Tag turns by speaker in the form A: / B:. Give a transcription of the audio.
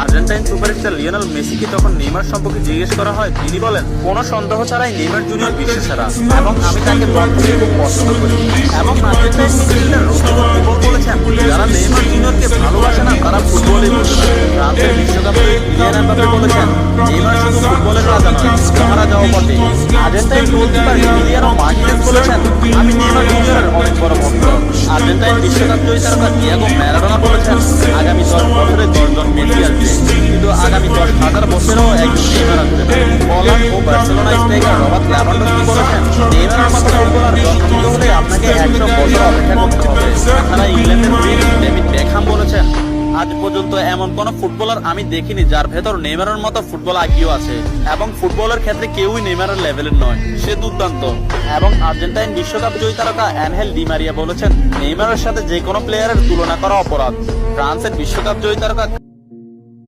A: Argentine superstar Lionel মেসিকে তখন Neymar সম্পর্কে জিজ্ঞেস করা হয়, তিনি বলেন, কোনো সন্দেহ ছাড়াই নেইমার জুনিয়র বিশ্বসেরা এবং আমি তাকে মন থেকে খুব পছন্দ করি। এবং আর্জেন্টাইন মিডফিল্ডার রদ্রিগো ফুটবল বলেছেন, যারা নেইমার জুনিয়রকে ভালোবাসে না তারা ফুটবলই বুঝে না। ফ্রান্সের বিশ্বকাপে কিলিয়ান এমবাপ্পে বলেছেন, নেইমার শুধু ফুটবলের রাজা নয়, মহারাজাও বটে। আর্জেন্টাইন গোলকিপার এমিলিয়ানো মার্টিনেজ বলেছেন, আমি নেইমার জুনিয়রের অনেক বড় ভক্ত। আর্জেন্টাইন বিশ্বকাপ জয়ী তারকা ডিয়েগো ম্যারাডোনা বলেছেন, আগামী 10 বছরে 10 জন মেসি আসবে, কিন্তু আগামী 10,000 বছরেও একজন নেইমার আসবে। পোল্যান্ড ও বার্সেলোনা স্ট্রাইকার রবার্ট লেভানডস্কি বলেছেন, নেইমারের মতো ফুটবলার জন্ম নিতে হলে আপনাকে 100 বছর অপেক্ষা করতে হবে। তাছাড়া ইংল্যান্ডের প্রিন্স ডেভিড বেকহাম বলেছেন, আজ পর্যন্ত এমন কোন ফুটবলার আমি দেখিনি যার ভেতর নেইমারের মতো ফুটবল আইকিউ আছে, এবং ফুটবলের ক্ষেত্রে কেউই নেইমারের লেভেলের নয়, সে দুর্দান্ত। এবং আর্জেন্টাইন বিশ্বকাপ জয়ী তারকা অ্যানহেল ডি মারিয়া বলেছেন, নেইমারের সাথে যে কোনো প্লেয়ারের তুলনা করা অপরাধ। ফ্রান্সের বিশ্বকাপ জয়ী তারকা